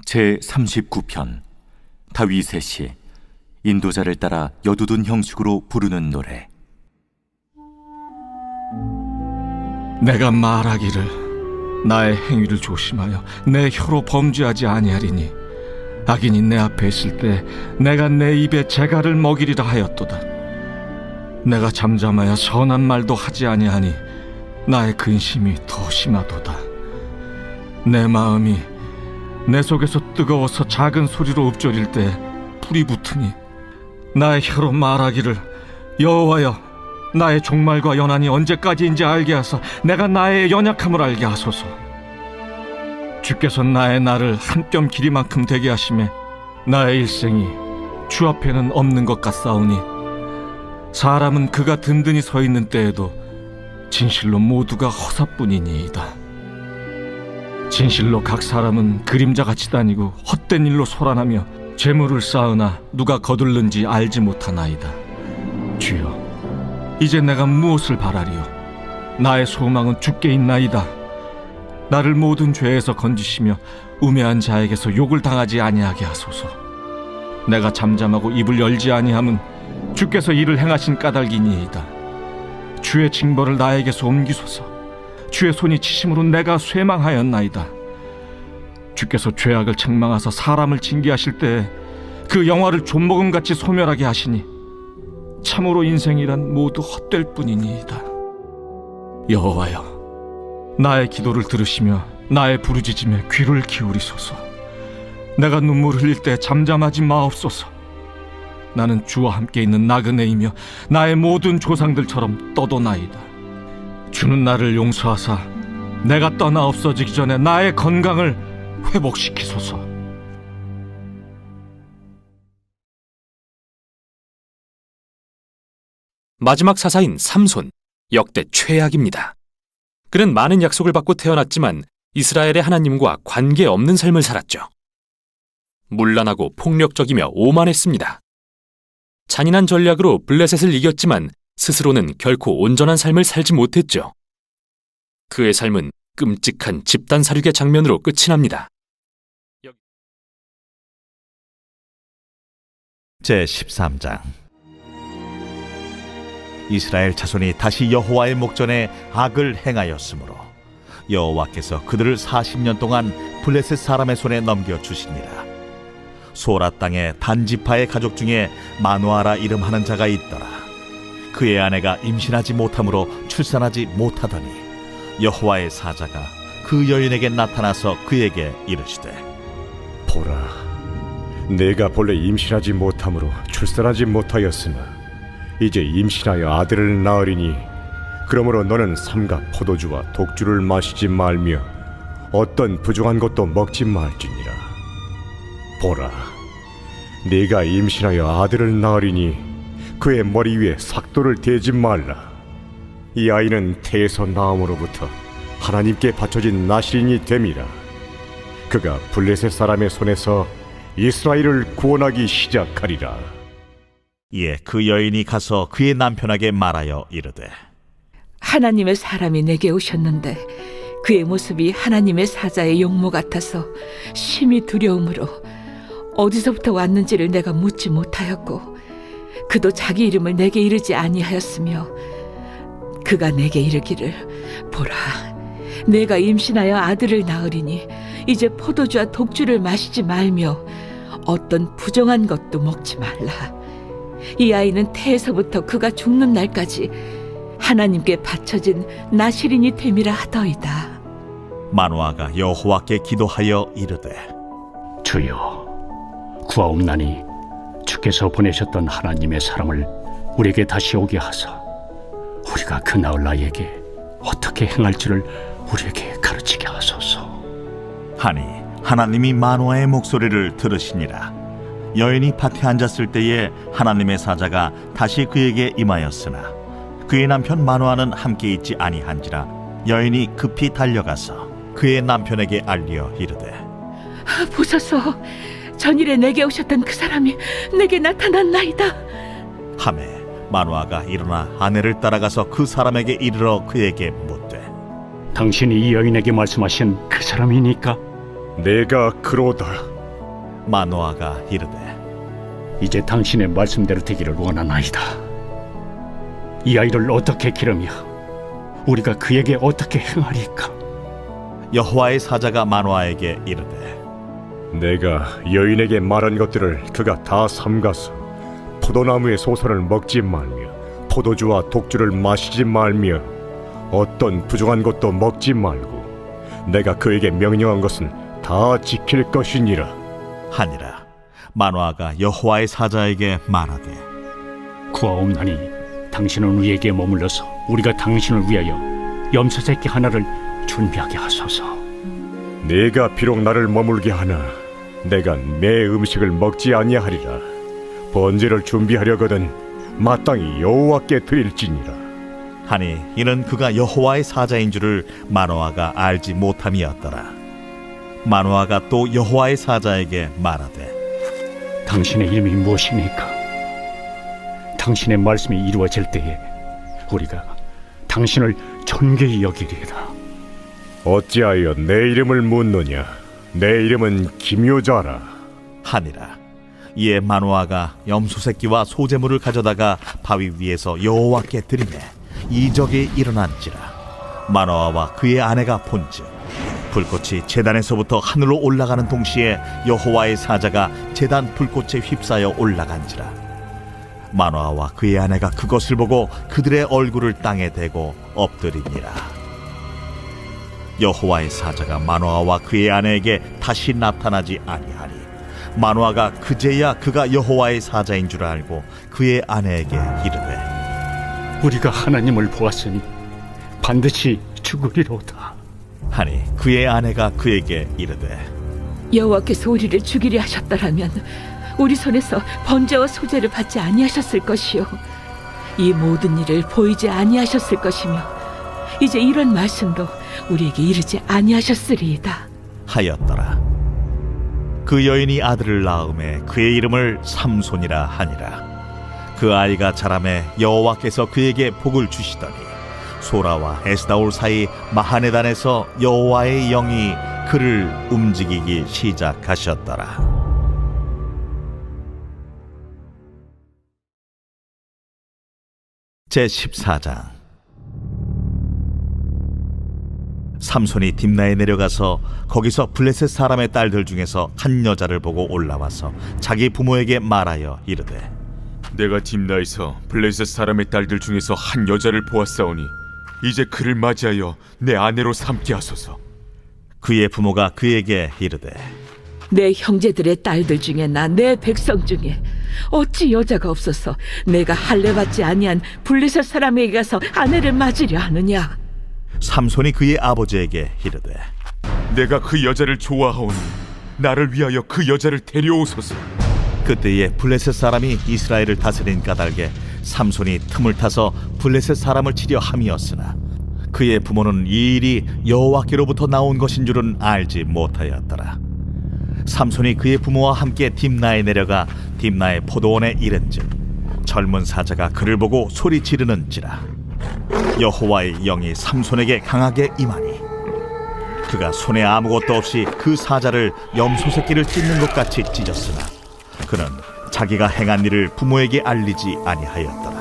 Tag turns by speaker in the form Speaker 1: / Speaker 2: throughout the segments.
Speaker 1: 제39편 다윗의 시 인도자를 따라 여두둔 형식으로 부르는 노래.
Speaker 2: 내가 말하기를 나의 행위를 조심하여 내 혀로 범죄하지 아니하리니 악인이 내 앞에 있을 때 내가 내 입에 재갈을 먹이리라 하였도다. 내가 잠잠하여 선한 말도 하지 아니하니 나의 근심이 더 심하도다. 내 마음이 내 속에서 뜨거워서 작은 소리로 읊조릴 때 불이 붙으니 나의 혀로 말하기를 여호와여 나의 종말과 연한이 언제까지인지 알게 하사 내가 나의 연약함을 알게 하소서. 주께서 나의 날을 한 뼘 길이만큼 되게 하심에 나의 일생이 주 앞에는 없는 것 같사오니 사람은 그가 든든히 서 있는 때에도 진실로 모두가 허사뿐이니이다. 진실로 각 사람은 그림자같이 다니고 헛된 일로 소란하며 재물을 쌓으나 누가 거둘는지 알지 못하나이다. 주여, 이제 내가 무엇을 바라리요? 나의 소망은 주께 있나이다. 나를 모든 죄에서 건지시며 우매한 자에게서 욕을 당하지 아니하게 하소서. 내가 잠잠하고 입을 열지 아니함은 주께서 이를 행하신 까닭이니이다. 주의 징벌을 나에게서 옮기소서. 주의 손이 치심으로 내가 쇠망하였나이다. 주께서 죄악을 책망하사 사람을 징계하실 때에 그 영화를 좀먹음같이 소멸하게 하시니 참으로 인생이란 모두 헛될 뿐이니이다. 여호와여, 나의 기도를 들으시며 나의 부르짖음에 귀를 기울이소서. 내가 눈물 흘릴 때 잠잠하지 마옵소서. 나는 주와 함께 있는 나그네이며 나의 모든 조상들처럼 떠도나이다. 주는 나를 용서하사 내가 떠나 없어지기 전에 나의 건강을 회복시키소서.
Speaker 3: 마지막 사사인 삼손, 역대 최악입니다. 그는 많은 약속을 받고 태어났지만 이스라엘의 하나님과 관계없는 삶을 살았죠. 문란하고 폭력적이며 오만했습니다. 잔인한 전략으로 블레셋을 이겼지만 스스로는 결코 온전한 삶을 살지 못했죠. 그의 삶은 끔찍한 집단 살육의 장면으로 끝이 납니다.
Speaker 4: 제13장. 이스라엘 자손이 다시 여호와의 목전에 악을 행하였으므로 여호와께서 그들을 40년 동안 블레셋 사람의 손에 넘겨주시니라. 소라 땅의 단지파의 가족 중에 마누아라 이름하는 자가 있더라. 그의 아내가 임신하지 못함으로 출산하지 못하더니 여호와의 사자가 그 여인에게 나타나서 그에게 이르시되,
Speaker 5: 보라, 내가 본래 임신하지 못함으로 출산하지 못하였으나 이제 임신하여 아들을 낳으리니 그러므로 너는 삼가 포도주와 독주를 마시지 말며 어떤 부정한 것도 먹지 말지니라. 보라, 네가 임신하여 아들을 낳으리니 그의 머리 위에 삭도를 대지 말라. 이 아이는 태에서 나옴으로부터 하나님께 바쳐진 나실인이 됨이라. 그가 블레셋 사람의 손에서 이스라엘을 구원하기 시작하리라.
Speaker 4: 이에 그 여인이 가서 그의 남편에게 말하여 이르되,
Speaker 6: 하나님의 사람이 내게 오셨는데 그의 모습이 하나님의 사자의 용모 같아서 심히 두려움으로 어디서부터 왔는지를 내가 묻지 못하였고 그도 자기 이름을 내게 이르지 아니하였으며 그가 내게 이르기를, 보라, 내가 임신하여 아들을 낳으리니 이제 포도주와 독주를 마시지 말며 어떤 부정한 것도 먹지 말라. 이 아이는 태에서부터 그가 죽는 날까지 하나님께 바쳐진 나실인이 됨이라 하더이다.
Speaker 4: 마누아가 여호와께 기도하여 이르되,
Speaker 7: 주여, 구하옵나니 주께서 보내셨던 하나님의 사람을 우리에게 다시 오게 하사 우리가 그 나을 나에게 어떻게 행할지를 우리에게 가르치게 하소서.
Speaker 4: 하니 하나님이 마누아의 목소리를 들으시니라. 여인이 밭에 앉았을 때에 하나님의 사자가 다시 그에게 임하였으나 그의 남편 마누아는 함께 있지 아니한지라 여인이 급히 달려가서 그의 남편에게 알려 이르되,
Speaker 6: 보소서, 전일에 내게 오셨던 그 사람이 내게 나타났나이다.
Speaker 4: 하매 마누아가 일어나 아내를 따라가서 그 사람에게 이르러 그에게 묻되,
Speaker 7: 당신이 이 여인에게 말씀하신 그 사람이니까?
Speaker 5: 내가 그로다.
Speaker 4: 마노아가 이르되
Speaker 7: 이제 당신의 말씀대로 되기를 원하나이다. 이 아이를 어떻게 기르며 우리가 그에게 어떻게 행하리까?
Speaker 4: 여호와의 사자가 마노아에게 이르되
Speaker 5: 내가 여인에게 말한 것들을 그가 다 삼가서 포도나무의 소선을 먹지 말며 포도주와 독주를 마시지 말며 어떤 부정한 것도 먹지 말고 내가 그에게 명령한 것은 다 지킬 것이니라
Speaker 4: 하니라. 마노아가 여호와의 사자에게 말하되
Speaker 7: 구하옵나니 당신은 우리에게 머물러서 우리가 당신을 위하여 염소 새끼 하나를 준비하게 하소서.
Speaker 5: 네가 비록 나를 머물게 하나 내가 내 음식을 먹지 아니하리라. 번제를 준비하려거든 마땅히 여호와께 드릴지니라.
Speaker 4: 하니 이는 그가 여호와의 사자인 줄을 마노아가 알지 못함이었더라. 마노아가 또 여호와의 사자에게 말하되
Speaker 7: 당신의 이름이 무엇입니까? 당신의 말씀이 이루어질 때에 우리가 당신을 존귀히 여기리이다.
Speaker 5: 어찌하여 내 이름을 묻느냐? 내 이름은 기묘자라.
Speaker 4: 하니라. 이에 마노아가 염소 새끼와 소제물을 가져다가 바위 위에서 여호와께 드리매 이적이 일어난지라. 마노아와 그의 아내가 본즉 불꽃이 제단에서부터 하늘로 올라가는 동시에 여호와의 사자가 제단 불꽃에 휩싸여 올라간지라. 마노아와 그의 아내가 그것을 보고 그들의 얼굴을 땅에 대고 엎드리니라. 여호와의 사자가 마노아와 그의 아내에게 다시 나타나지 아니하니 마노아가 그제야 그가 여호와의 사자인 줄 알고 그의 아내에게 이르되
Speaker 7: 우리가 하나님을 보았으니 반드시 죽으리로다.
Speaker 4: 하니 그의 아내가 그에게 이르되
Speaker 6: 여호와께서 우리를 죽이려 하셨더라면 우리 손에서 번제와 소제를 받지 아니하셨을 것이요 이 모든 일을 보이지 아니하셨을 것이며 이제 이런 말씀도 우리에게 이르지 아니하셨으리이다
Speaker 4: 하였더라. 그 여인이 아들을 낳음에 그의 이름을 삼손이라 하니라. 그 아이가 자라매 여호와께서 그에게 복을 주시더니 소라와 에스다올 사이 마하네단에서 여호와의 영이 그를 움직이기 시작하셨더라. 제14장. 삼손이 딥나에 내려가서 거기서 블레셋 사람의 딸들 중에서 한 여자를 보고 올라와서 자기 부모에게 말하여 이르되
Speaker 8: 내가 딥나에서 블레셋 사람의 딸들 중에서 한 여자를 보았사오니 이제 그를 맞이하여 내 아내로 삼게 하소서.
Speaker 4: 그의 부모가 그에게 이르되
Speaker 6: 내 형제들의 딸들 중에나 내 백성 중에 어찌 여자가 없어서 내가 할례받지 아니한 블레셋 사람에게 가서 아내를 맞으려 하느냐.
Speaker 4: 삼손이 그의 아버지에게 이르되
Speaker 8: 내가 그 여자를 좋아하오니 나를 위하여 그 여자를 데려오소서.
Speaker 4: 그때에 블레셋 사람이 이스라엘을 다스린 까닭에 삼손이 틈을 타서 블레셋 사람을 치려 함이었으나 그의 부모는 이 일이 여호와께로부터 나온 것인 줄은 알지 못하였더라. 삼손이 그의 부모와 함께 딥나에 내려가 딥나의 포도원에 이른즉 젊은 사자가 그를 보고 소리 지르는지라. 여호와의 영이 삼손에게 강하게 임하니 그가 손에 아무것도 없이 그 사자를 염소 새끼를 찢는 것 같이 찢었으나 그는 자기가 행한 일을 부모에게 알리지 아니하였더라.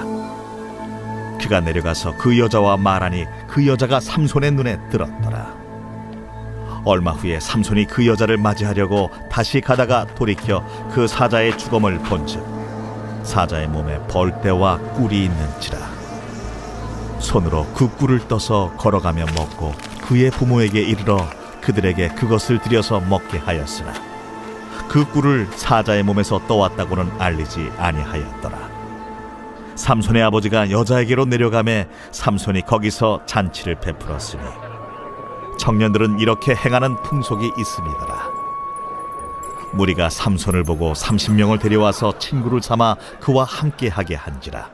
Speaker 4: 그가 내려가서 그 여자와 말하니 그 여자가 삼손의 눈에 들었더라. 얼마 후에 삼손이 그 여자를 맞이하려고 다시 가다가 돌이켜 그 사자의 주검을 본즉 사자의 몸에 벌떼와 꿀이 있는지라. 손으로 그 꿀을 떠서 걸어가며 먹고 그의 부모에게 이르러 그들에게 그것을 들여서 먹게 하였으나 그 꿀을 사자의 몸에서 떠왔다고는 알리지 아니하였더라. 삼손의 아버지가 여자에게로 내려가매 삼손이 거기서 잔치를 베풀었으니 청년들은 이렇게 행하는 풍속이 있음이더라. 무리가 삼손을 보고 30명을 데려와서 친구를 삼아 그와 함께하게 한지라.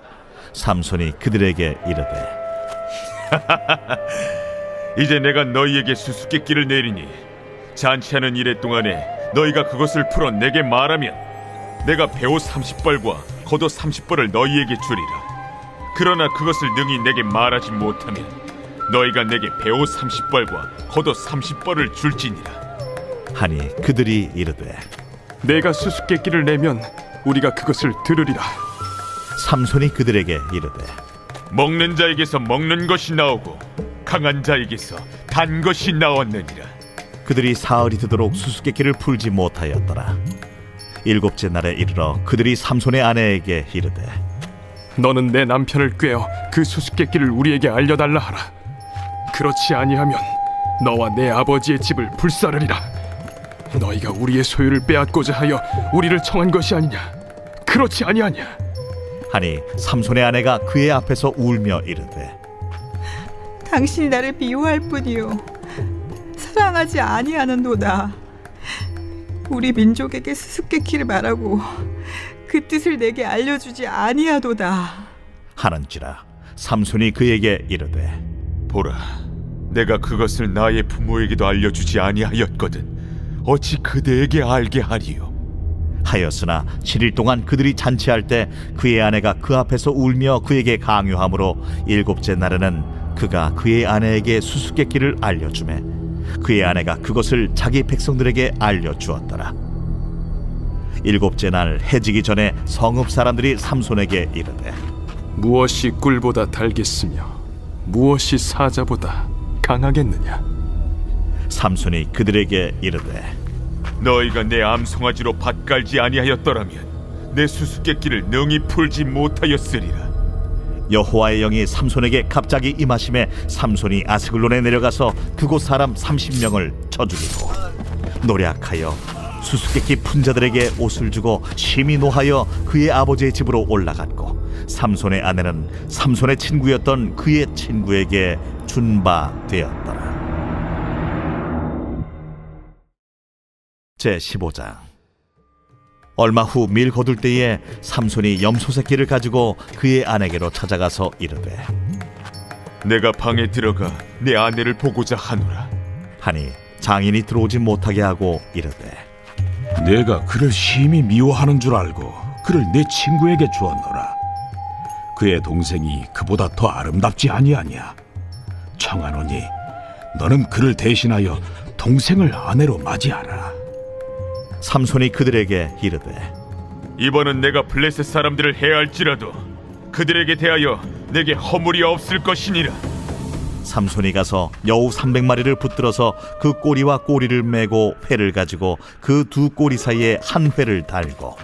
Speaker 4: 삼손이 그들에게 이르되
Speaker 8: 이제 내가 너희에게 수수께끼를 내리니 잔치하는 이래 동안에 너희가 그것을 풀어 내게 말하면 내가 배옷 30벌과 겉옷 30벌을 너희에게 주리라. 그러나 그것을 능히 내게 말하지 못하면 너희가 내게 배옷 30벌과 겉옷 30벌을 줄지니라.
Speaker 4: 하니 그들이 이르되
Speaker 9: 내가 수수께끼를 내면 우리가 그것을 들으리라.
Speaker 4: 삼손이 그들에게 이르되
Speaker 8: 먹는 자에게서 먹는 것이 나오고 강한 자에게서 단 것이 나왔느니라.
Speaker 4: 그들이 사흘이 되도록 수수께끼를 풀지 못하였더라. 일곱째 날에 이르러 그들이 삼손의 아내에게 이르되
Speaker 9: 너는 내 남편을 꾀어 그 수수께끼를 우리에게 알려달라 하라. 그렇지 아니하면 너와 내 아버지의 집을 불사르리라. 너희가 우리의 소유를 빼앗고자 하여 우리를 청한 것이 아니냐? 그렇지 아니하냐?
Speaker 4: 하니 삼손의 아내가 그의 앞에서 울며 이르되
Speaker 10: 당신이 나를 미워할 뿐이요 사랑하지 아니하는도다. 우리 민족에게 수수께끼를 말하고 그 뜻을 내게 알려주지 아니하도다
Speaker 4: 하는지라. 삼손이 그에게 이르되
Speaker 8: 보라, 내가 그것을 나의 부모에게도 알려주지 아니하였거든 어찌 그대에게 알게 하리요?
Speaker 4: 하였으나 7일 동안 그들이 잔치할 때 그의 아내가 그 앞에서 울며 그에게 강요하므로 일곱째 날에는 그가 그의 아내에게 수수께끼를 알려주매 그의 아내가 그것을 자기 백성들에게 알려주었더라. 일곱째 날 해지기 전에 성읍 사람들이 삼손에게 이르되
Speaker 9: 무엇이 꿀보다 달겠으며 무엇이 사자보다 강하겠느냐?
Speaker 4: 삼손이 그들에게 이르되
Speaker 8: 너희가 내 암송아지로 밭 깔지 아니하였더라면 내 수수께끼를 능히 풀지 못하였으리라.
Speaker 4: 여호와의 영이 삼손에게 갑자기 임하심에 삼손이 아스글론에 내려가서 그곳 사람 30명을 쳐 죽이고 노략하여 수수께끼 푼자들에게 옷을 주고 심히 노하여 그의 아버지의 집으로 올라갔고 삼손의 아내는 삼손의 친구였던 그의 친구에게 준 바 되었더라. 제15장. 얼마 후 밀 거둘 때에 삼손이 염소 새끼를 가지고 그의 아내에게로 찾아가서 이르되
Speaker 8: 내가 방에 들어가 내 아내를 보고자 하노라
Speaker 4: 하니 장인이 들어오지 못하게 하고 이르되
Speaker 11: 내가 그를 심히 미워하는 줄 알고 그를 내 친구에게 주었노라. 그의 동생이 그보다 더 아름답지 아니하냐? 청하노니 너는 그를 대신하여 동생을 아내로 맞이하라.
Speaker 4: 삼손이 그들에게 이르되
Speaker 8: 이번은 내가 블레셋 사람들을 해할지라도 그들에게 대하여 내게 허물이 없을 것이니라.
Speaker 4: 삼손이 가서 여우 300마리를 붙들어서 그 꼬리와 꼬리를 메고 회를 가지고 그 두 꼬리 사이에 한 회를 달고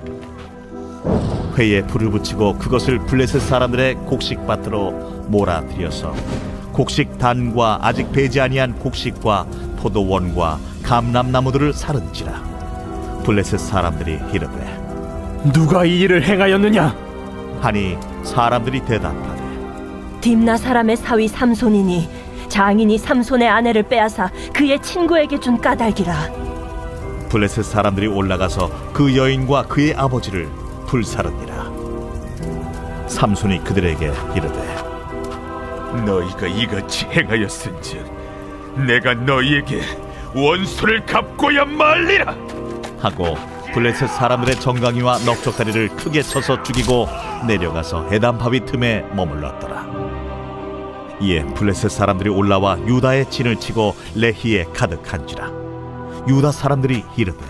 Speaker 4: 회에 불을 붙이고 그것을 블레셋 사람들의 곡식밭으로 몰아들여서 곡식 단과 아직 배지 아니한 곡식과 포도원과 감람나무들을 사른지라. 블레셋 사람들이 이르되
Speaker 9: 누가 이 일을 행하였느냐?
Speaker 4: 하니 사람들이 대답하되
Speaker 12: 딥나 사람의 사위 삼손이니 장인이 삼손의 아내를 빼앗아 그의 친구에게 준 까닭이라.
Speaker 4: 블레셋 사람들이 올라가서 그 여인과 그의 아버지를 불사르니라. 삼손이 그들에게 이르되
Speaker 8: 너희가 이같이 행하였은즉 내가 너희에게 원수를 갚고야 말리라
Speaker 4: 하고 블레셋 사람들의 정강이와 넉적다리를 크게 쳐서 죽이고 내려가서 에담바위 틈에 머물렀더라. 이에 블레셋 사람들이 올라와 유다의 진을 치고 레히에 가득한지라. 유다 사람들이 이르되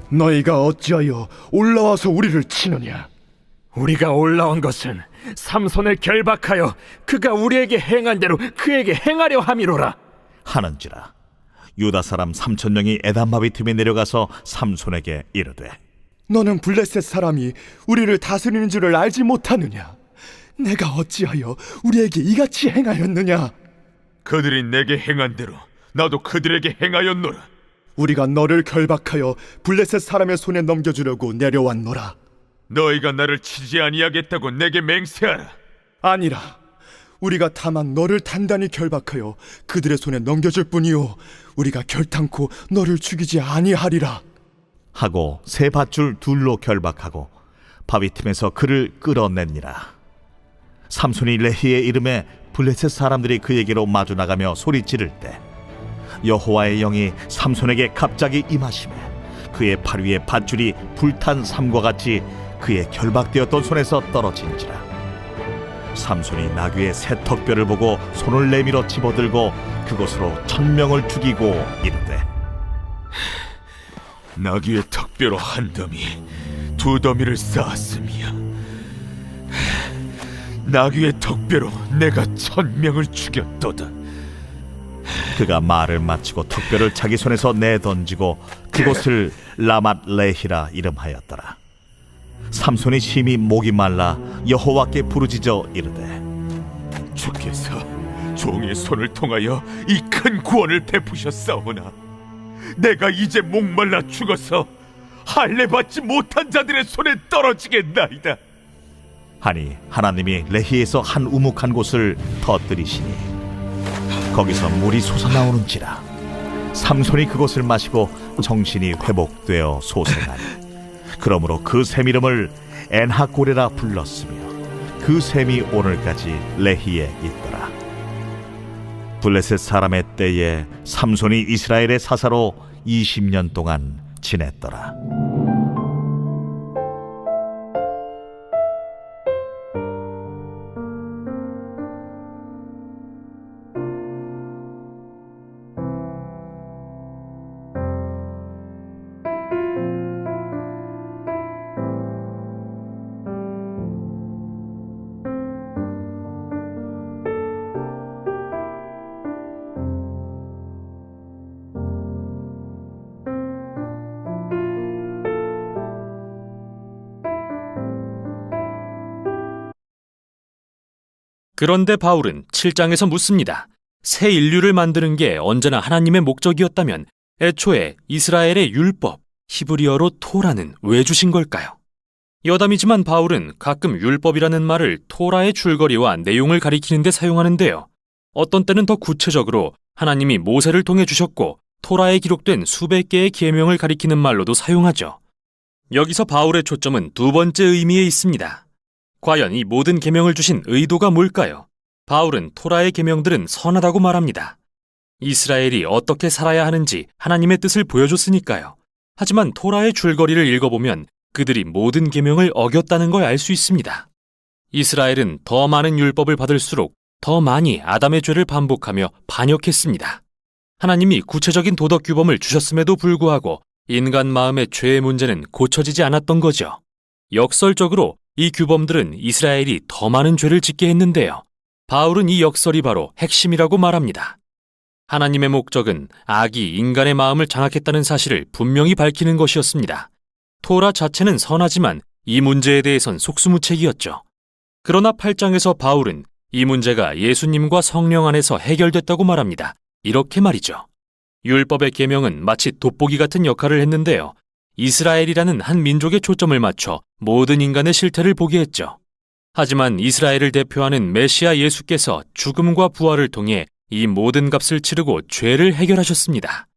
Speaker 9: 너희가 어찌하여 올라와서 우리를 치느냐? 우리가 올라온 것은 삼손을 결박하여 그가 우리에게 행한 대로 그에게 행하려 함이로라
Speaker 4: 하는지라. 유다 사람 3,000명이 에담바위 틈에 내려가서 삼손에게 이르되
Speaker 9: 너는 블레셋 사람이 우리를 다스리는 줄을 알지 못하느냐? 내가 어찌하여 우리에게 이같이 행하였느냐?
Speaker 8: 그들이 내게 행한 대로 나도 그들에게 행하였노라.
Speaker 9: 우리가 너를 결박하여 블레셋 사람의 손에 넘겨주려고 내려왔노라.
Speaker 8: 너희가 나를 치지 아니하겠다고 내게 맹세하라.
Speaker 9: 아니라 우리가 다만 너를 단단히 결박하여 그들의 손에 넘겨줄 뿐이요 우리가 결탄코 너를 죽이지 아니하리라
Speaker 4: 하고 새 밧줄 둘로 결박하고 바위 틈에서 그를 끌어내니라. 삼손이 레히에 이름에 블레셋 사람들이 그에게로 마주 나가며 소리 지를 때 여호와의 영이 삼손에게 갑자기 임하시매 그의 팔 위에 밧줄이 불탄 삼과 같이 그의 결박되었던 손에서 떨어진지라. 삼손이 나귀의 새 턱뼈를 보고 손을 내밀어 집어들고 그것으로 1,000명을 죽이고 이르되
Speaker 8: 나귀의 턱뼈로 한 더미, 두 더미를 쌓았으며 나귀의 턱뼈로 내가 1,000명을 죽였도다.
Speaker 4: 그가 말을 마치고 턱뼈를 자기 손에서 내던지고 그곳을 라맛 레히라 이름하였더라. 삼손이 심히 목이 말라 여호와께 부르짖어 이르되,
Speaker 8: 주께서 종의 손을 통하여 이 큰 구원을 베푸셨사오나 내가 이제 목말라 죽어서 할례 받지 못한 자들의 손에 떨어지겠나이다.
Speaker 4: 하니 하나님이 레히에서 한 우묵한 곳을 터뜨리시니 거기서 물이 솟아나오는지라. 삼손이 그것을 마시고 정신이 회복되어 소생하니 그러므로 그 샘 이름을 엔하고레라 불렀으며 그 샘이 오늘까지 레히에 있더라. 블레셋 사람의 때에 삼손이 이스라엘의 사사로 20년 동안 지냈더라.
Speaker 3: 그런데 바울은 7장에서 묻습니다. 새 인류를 만드는 게 언제나 하나님의 목적이었다면 애초에 이스라엘의 율법, 히브리어로 토라는 왜 주신 걸까요? 여담이지만 바울은 가끔 율법이라는 말을 토라의 줄거리와 내용을 가리키는 데 사용하는데요. 어떤 때는 더 구체적으로 하나님이 모세를 통해 주셨고 토라에 기록된 수백 개의 계명을 가리키는 말로도 사용하죠. 여기서 바울의 초점은 두 번째 의미에 있습니다. 과연 이 모든 계명을 주신 의도가 뭘까요? 바울은 토라의 계명들은 선하다고 말합니다. 이스라엘이 어떻게 살아야 하는지 하나님의 뜻을 보여줬으니까요. 하지만 토라의 줄거리를 읽어보면 그들이 모든 계명을 어겼다는 걸 알 수 있습니다. 이스라엘은 더 많은 율법을 받을수록 더 많이 아담의 죄를 반복하며 반역했습니다. 하나님이 구체적인 도덕 규범을 주셨음에도 불구하고 인간 마음의 죄의 문제는 고쳐지지 않았던 거죠. 역설적으로 이 규범들은 이스라엘이 더 많은 죄를 짓게 했는데요. 바울은 이 역설이 바로 핵심이라고 말합니다. 하나님의 목적은 악이 인간의 마음을 장악했다는 사실을 분명히 밝히는 것이었습니다. 토라 자체는 선하지만 이 문제에 대해선 속수무책이었죠. 그러나 8장에서 바울은 이 문제가 예수님과 성령 안에서 해결됐다고 말합니다. 이렇게 말이죠. 율법의 계명은 마치 돋보기 같은 역할을 했는데요. 이스라엘이라는 한 민족에 초점을 맞춰 모든 인간의 실태를 보게 했죠. 하지만 이스라엘을 대표하는 메시아 예수께서 죽음과 부활을 통해 이 모든 값을 치르고 죄를 해결하셨습니다.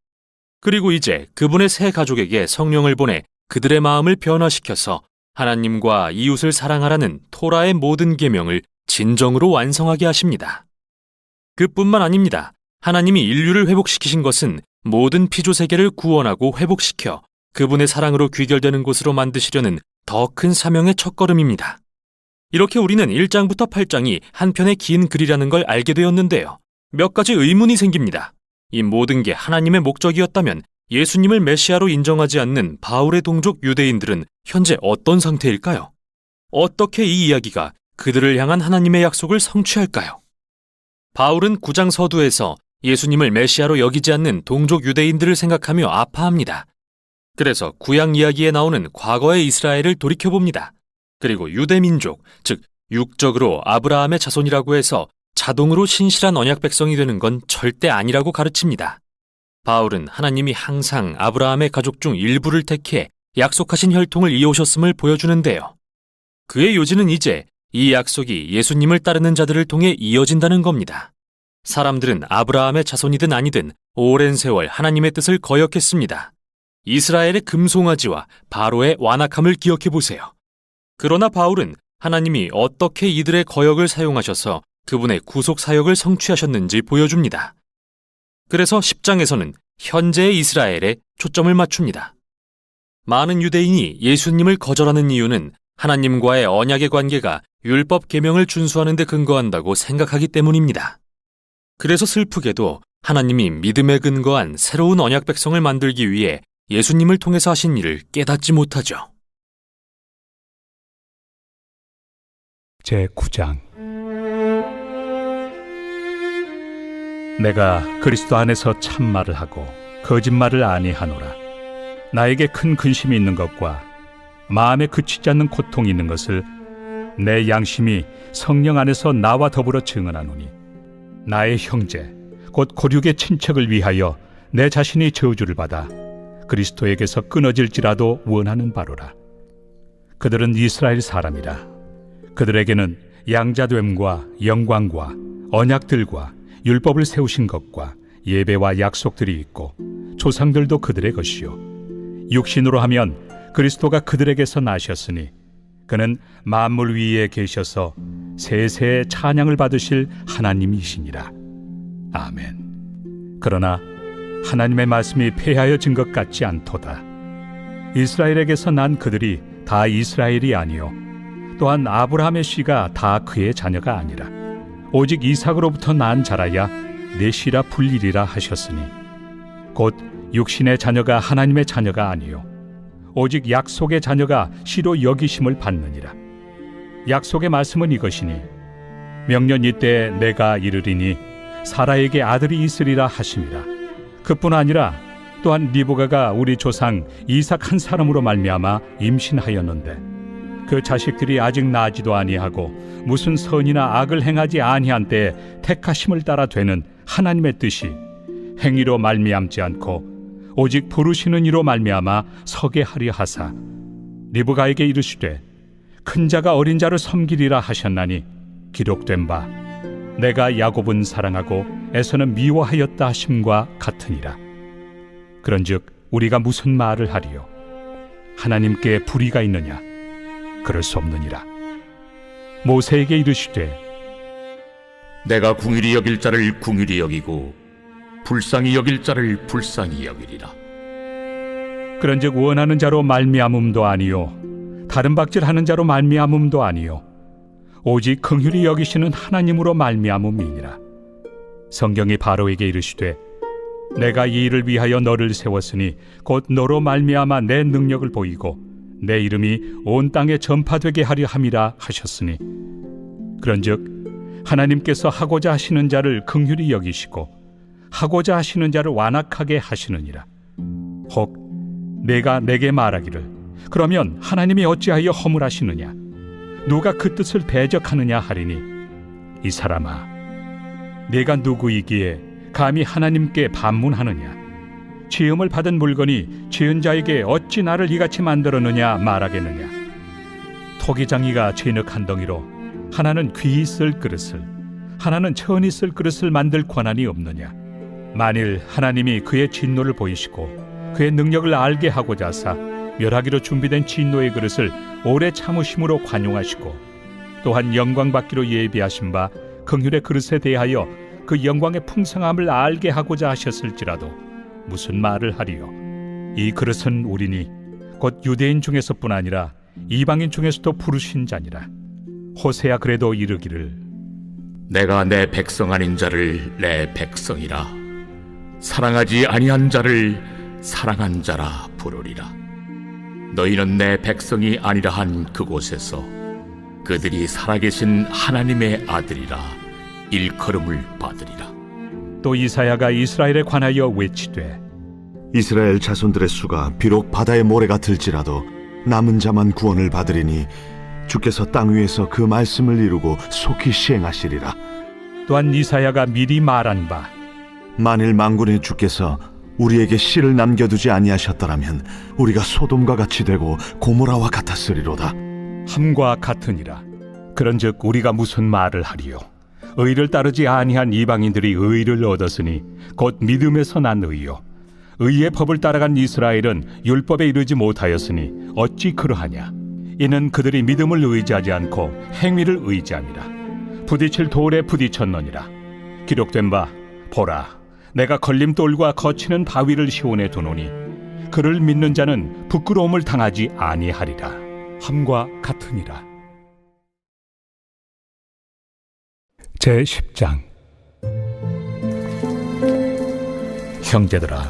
Speaker 3: 그리고 이제 그분의 새 가족에게 성령을 보내 그들의 마음을 변화시켜서 하나님과 이웃을 사랑하라는 토라의 모든 계명을 진정으로 완성하게 하십니다. 그뿐만 아닙니다. 하나님이 인류를 회복시키신 것은 모든 피조세계를 구원하고 회복시켜 그분의 사랑으로 귀결되는 곳으로 만드시려는 더 큰 사명의 첫걸음입니다. 이렇게 우리는 1장부터 8장이 한 편의 긴 글이라는 걸 알게 되었는데요. 몇 가지 의문이 생깁니다. 이 모든 게 하나님의 목적이었다면 예수님을 메시아로 인정하지 않는 바울의 동족 유대인들은 현재 어떤 상태일까요? 어떻게 이 이야기가 그들을 향한 하나님의 약속을 성취할까요? 바울은 9장 서두에서 예수님을 메시아로 여기지 않는 동족 유대인들을 생각하며 아파합니다. 그래서 구약 이야기에 나오는 과거의 이스라엘을 돌이켜봅니다. 그리고 유대민족, 즉 육적으로 아브라함의 자손이라고 해서 자동으로 신실한 언약 백성이 되는 건 절대 아니라고 가르칩니다. 바울은 하나님이 항상 아브라함의 가족 중 일부를 택해 약속하신 혈통을 이어오셨음을 보여주는데요. 그의 요지는 이제 이 약속이 예수님을 따르는 자들을 통해 이어진다는 겁니다. 사람들은 아브라함의 자손이든 아니든 오랜 세월 하나님의 뜻을 거역했습니다. 이스라엘의 금송아지와 바로의 완악함을 기억해 보세요. 그러나 바울은 하나님이 어떻게 이들의 거역을 사용하셔서 그분의 구속 사역을 성취하셨는지 보여줍니다. 그래서 10장에서는 현재의 이스라엘에 초점을 맞춥니다. 많은 유대인이 예수님을 거절하는 이유는 하나님과의 언약의 관계가 율법 계명을 준수하는 데 근거한다고 생각하기 때문입니다. 그래서 슬프게도 하나님이 믿음에 근거한 새로운 언약 백성을 만들기 위해 예수님을 통해서 하신 일을 깨닫지 못하죠.
Speaker 7: 제9장 내가 그리스도 안에서 참말을 하고 거짓말을 아니하노라. 나에게 큰 근심이 있는 것과 마음에 그치지 않는 고통이 있는 것을 내 양심이 성령 안에서 나와 더불어 증언하노니, 나의 형제 곧 고륙의 친척을 위하여 내 자신이 저주를 받아 그리스도에게서 끊어질지라도 원하는 바로라. 그들은 이스라엘 사람이라. 그들에게는 양자됨과 영광과 언약들과 율법을 세우신 것과 예배와 약속들이 있고 조상들도 그들의 것이요, 육신으로 하면 그리스도가 그들에게서 나셨으니 그는 만물 위에 계셔서 세세의 찬양을 받으실 하나님이시니라. 아멘. 그러나 하나님의 말씀이 폐하여진 것 같지 않도다. 이스라엘에게서 난 그들이 다 이스라엘이 아니요, 또한 아브라함의 씨가 다 그의 자녀가 아니라 오직 이삭으로부터 난 자라야 내 씨라 불리리라 하셨으니, 곧 육신의 자녀가 하나님의 자녀가 아니요 오직 약속의 자녀가 씨로 여기심을 받느니라. 약속의 말씀은 이것이니, 명년 이때에 내가 이르리니 사라에게 아들이 있으리라 하심이라. 그뿐 아니라 또한 리브가가 우리 조상 이삭 한 사람으로 말미암아 임신하였는데 그 자식들이 아직 나지도 아니하고 무슨 선이나 악을 행하지 아니한 때에 택하심을 따라 되는 하나님의 뜻이 행위로 말미암지 않고 오직 부르시는 이로 말미암아 서게 하려 하사 리브가에게 이르시되 큰 자가 어린 자를 섬기리라 하셨나니, 기록된 바 내가 야곱은 사랑하고 에서는 미워하였다 하심과 같으니라. 그런즉 우리가 무슨 말을 하리요? 하나님께 불의가 있느냐? 그럴 수 없느니라. 모세에게 이르시되
Speaker 8: 내가 궁휼히 여길 자를 궁휼히 여기고 불쌍히 여길 자를 불쌍히 여기리라.
Speaker 7: 그런즉 원하는 자로 말미암음도 아니요 다른 박질하는 자로 말미암음도 아니요 오직 긍휼히 여기시는 하나님으로 말미암음이니라. 성경이 바로에게 이르시되 내가 이 일을 위하여 너를 세웠으니 곧 너로 말미암아 내 능력을 보이고 내 이름이 온 땅에 전파되게 하려 함이라 하셨으니, 그런즉 하나님께서 하고자 하시는 자를 긍휼히 여기시고 하고자 하시는 자를 완악하게 하시느니라. 혹 내가 내게 말하기를 그러면 하나님이 어찌하여 허물하시느냐? 누가 그 뜻을 대적하느냐 하리니, 이 사람아, 내가 누구이기에 감히 하나님께 반문하느냐? 지음을 받은 물건이 지은 자에게 어찌 나를 이같이 만들었느냐 말하겠느냐? 토기장이가 진흙 한 덩이로 하나는 귀히 쓸 그릇을 하나는 천히 쓸 그릇을 만들 권한이 없느냐? 만일 하나님이 그의 진노를 보이시고 그의 능력을 알게 하고자 하사 멸하기로 준비된 진노의 그릇을 오래 참으심으로 관용하시고 또한 영광 받기로 예비하신 바 긍휼의 그릇에 대하여 그 영광의 풍성함을 알게 하고자 하셨을지라도 무슨 말을 하리요? 이 그릇은 우리니 곧 유대인 중에서뿐 아니라 이방인 중에서도 부르신 자니라. 호세야 그래도 이르기를
Speaker 8: 내가 내 백성 아닌 자를 내 백성이라, 사랑하지 아니한 자를 사랑한 자라 부르리라. 너희는 내 백성이 아니라 한 그곳에서 그들이 살아계신 하나님의 아들이라 일컬음을 받으리라.
Speaker 7: 또 이사야가 이스라엘에 관하여 외치되
Speaker 13: 이스라엘 자손들의 수가 비록 바다의 모래가 들지라도 남은 자만 구원을 받으리니 주께서 땅 위에서 그 말씀을 이루고 속히 시행하시리라.
Speaker 7: 또한 이사야가 미리 말한 바
Speaker 13: 만일 만군의 주께서 우리에게 씨를 남겨두지 아니하셨더라면 우리가 소돔과 같이 되고 고모라와 같았으리로다.
Speaker 7: 함과 같으니라. 그런즉 우리가 무슨 말을 하리요? 의를 따르지 아니한 이방인들이 의를 얻었으니 곧 믿음에서 난 의요, 의의 법을 따라간 이스라엘은 율법에 이르지 못하였으니 어찌 그러하냐? 이는 그들이 믿음을 의지하지 않고 행위를 의지함이라. 부딪힐 돌에 부딪혔느니라. 기록된 바 보라, 내가 걸림돌과 거치는 바위를 시온에 두노니 그를 믿는 자는 부끄러움을 당하지 아니하리라. 함과 같으니라. 제10장 형제들아,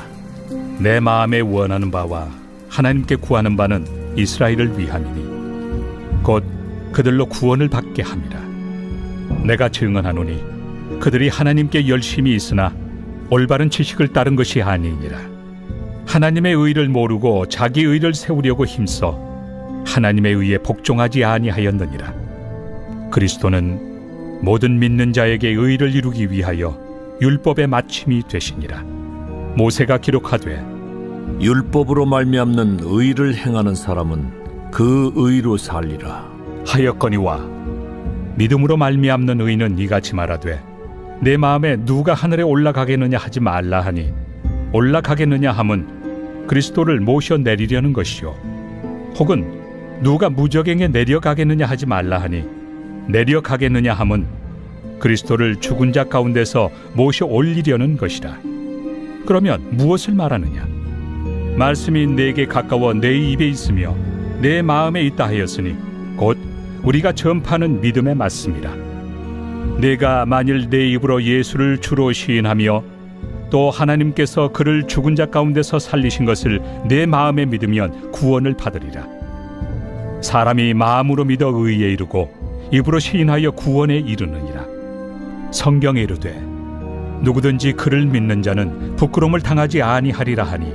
Speaker 7: 내 마음에 원하는 바와 하나님께 구하는 바는 이스라엘을 위함이니 곧 그들로 구원을 받게 함이라. 내가 증언하노니 그들이 하나님께 열심히 있으나 올바른 지식을 따른 것이 아니니라. 하나님의 의를 모르고 자기 의를 세우려고 힘써 하나님의 의에 복종하지 아니하였느니라. 그리스도는 모든 믿는 자에게 의를 이루기 위하여 율법의 마침이 되시니라. 모세가 기록하되
Speaker 11: 율법으로 말미암는 의를 행하는 사람은 그 의로 살리라
Speaker 7: 하였거니와 믿음으로 말미암는 의는 이같이 말하되 내 마음에 누가 하늘에 올라가겠느냐 하지 말라 하니 올라가겠느냐 함은 그리스도를 모셔 내리려는 것이요 혹은 누가 무저갱에 내려가겠느냐 하지 말라 하니 내려가겠느냐 함은 그리스도를 죽은 자 가운데서 모셔 올리려는 것이라. 그러면 무엇을 말하느냐? 말씀이 내게 가까워 내 입에 있으며 내 마음에 있다 하였으니 곧 우리가 전파하는 믿음의 말씀이라. 내가 만일 내 입으로 예수를 주로 시인하며 또 하나님께서 그를 죽은 자 가운데서 살리신 것을 내 마음에 믿으면 구원을 받으리라. 사람이 마음으로 믿어 의에 이르고 입으로 시인하여 구원에 이르느니라. 성경에 이르되 누구든지 그를 믿는 자는 부끄러움을 당하지 아니하리라 하니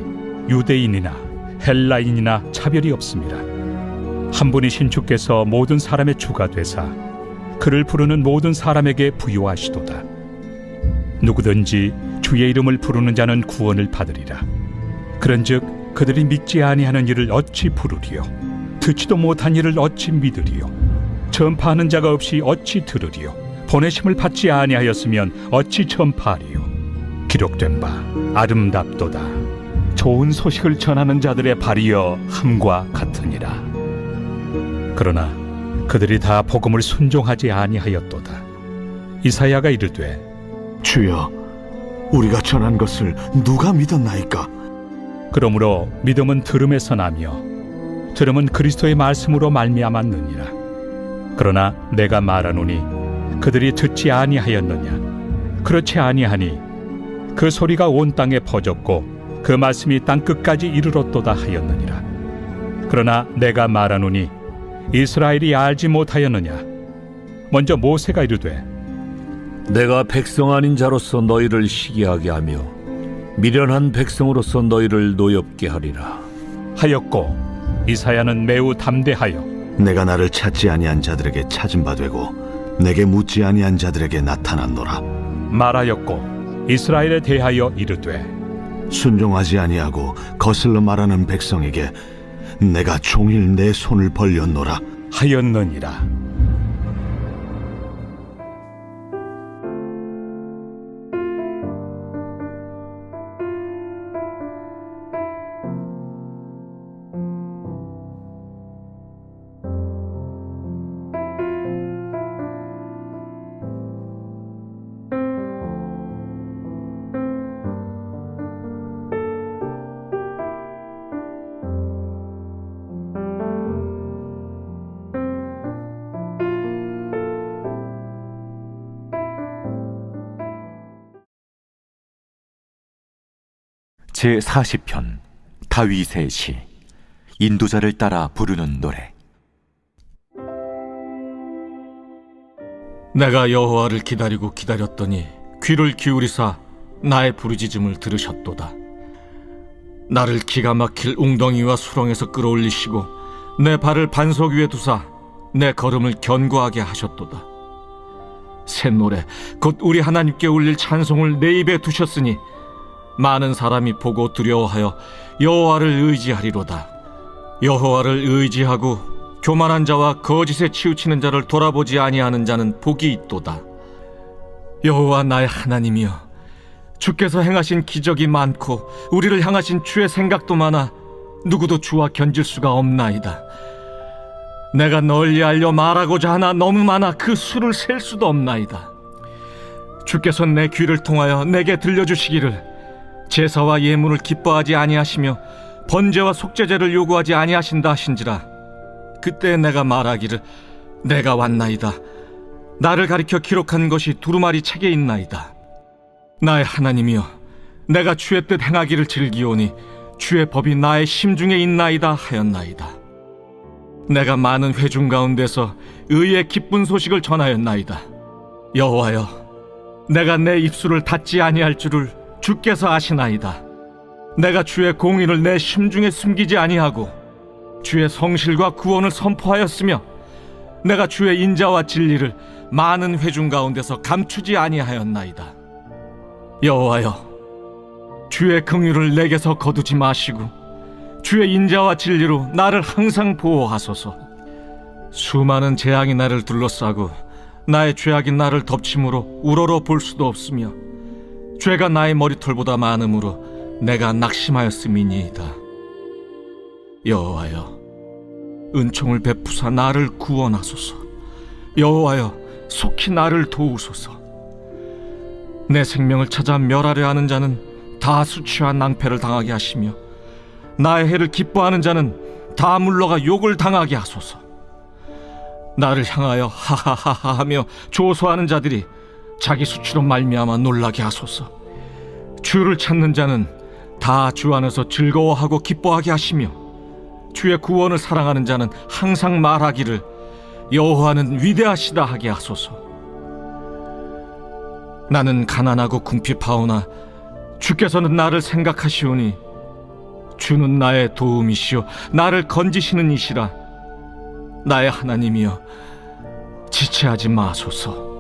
Speaker 7: 유대인이나 헬라인이나 차별이 없습니다. 한 분이신 주께서 모든 사람의 주가 되사 그를 부르는 모든 사람에게 부요하시도다. 누구든지 주의 이름을 부르는 자는 구원을 받으리라. 그런즉 그들이 믿지 아니하는 일을 어찌 부르리요? 듣지도 못한 일을 어찌 믿으리요? 전파하는 자가 없이 어찌 들으리요? 보내심을 받지 아니하였으면 어찌 전파하리요? 기록된 바 아름답도다. 좋은 소식을 전하는 자들의 발이여 함과 같으니라. 그러나 그들이 다 복음을 순종하지 아니하였도다. 이사야가 이르되
Speaker 13: 주여, 우리가 전한 것을 누가 믿었나이까?
Speaker 7: 그러므로 믿음은 들음에서 나며 들음은 그리스도의 말씀으로 말미암았느니라. 그러나 내가 말하노니 그들이 듣지 아니하였느냐? 그렇지 아니하니 그 소리가 온 땅에 퍼졌고 그 말씀이 땅 끝까지 이르렀도다 하였느니라. 그러나 내가 말하노니 이스라엘이 알지 못하였느냐? 먼저 모세가 이르되
Speaker 11: 내가 백성 아닌 자로서 너희를 시기하게 하며 미련한 백성으로서 너희를 노엽게 하리라
Speaker 7: 하였고 이사야는 매우 담대하여
Speaker 13: 내가 나를 찾지 아니한 자들에게 찾은 바 되고 내게 묻지 아니한 자들에게 나타났노라
Speaker 7: 말하였고 이스라엘에 대하여 이르되
Speaker 13: 순종하지 아니하고 거슬러 말하는 백성에게 내가 종일 내 손을 벌렸노라
Speaker 7: 하였느니라.
Speaker 1: 제40편 다윗의 시. 인도자를 따라 부르는 노래.
Speaker 2: 내가 여호와를 기다리고 기다렸더니 귀를 기울이사 나의 부르짖음을 들으셨도다. 나를 기가 막힐 웅덩이와 수렁에서 끌어올리시고 내 발을 반석 위에 두사 내 걸음을 견고하게 하셨도다. 새 노래 곧 우리 하나님께 울릴 찬송을 내 입에 두셨으니 많은 사람이 보고 두려워하여 여호와를 의지하리로다. 여호와를 의지하고 교만한 자와 거짓에 치우치는 자를 돌아보지 아니하는 자는 복이 있도다. 여호와 나의 하나님이여, 주께서 행하신 기적이 많고 우리를 향하신 주의 생각도 많아 누구도 주와 견질 수가 없나이다. 내가 널리 알려 말하고자 하나 너무 많아 그 수를 셀 수도 없나이다. 주께서 내 귀를 통하여 내게 들려주시기를 제사와 예물을 기뻐하지 아니하시며 번제와 속죄제를 요구하지 아니하신다 하신지라. 그때 내가 말하기를 내가 왔나이다. 나를 가리켜 기록한 것이 두루마리 책에 있나이다. 나의 하나님이여, 내가 주의 뜻 행하기를 즐기오니 주의 법이 나의 심중에 있나이다 하였나이다. 내가 많은 회중 가운데서 의의 기쁜 소식을 전하였나이다. 여호와여, 내가 내 입술을 닫지 아니할 줄을 주께서 아시나이다. 내가 주의 공의를 내 심중에 숨기지 아니하고 주의 성실과 구원을 선포하였으며 내가 주의 인자와 진리를 많은 회중 가운데서 감추지 아니하였나이다. 여호와여, 주의 긍휼을 내게서 거두지 마시고 주의 인자와 진리로 나를 항상 보호하소서. 수많은 재앙이 나를 둘러싸고 나의 죄악이 나를 덮침으로 우러러 볼 수도 없으며 죄가 나의 머리털보다 많음으로 내가 낙심하였음이니이다. 여호와여, 은총을 베푸사 나를 구원하소서. 여호와여, 속히 나를 도우소서. 내 생명을 찾아 멸하려 하는 자는 다 수치와 낭패를 당하게 하시며 나의 해를 기뻐하는 자는 다 물러가 욕을 당하게 하소서. 나를 향하여 하하하하 하며 조소하는 자들이 자기 수치로 말미암아 놀라게 하소서. 주를 찾는 자는 다 주 안에서 즐거워하고 기뻐하게 하시며 주의 구원을 사랑하는 자는 항상 말하기를 여호와는 위대하시다 하게 하소서. 나는 가난하고 궁핍하오나 주께서는 나를 생각하시오니 주는 나의 도움이시오 나를 건지시는 이시라. 나의 하나님이여, 지체하지 마소서.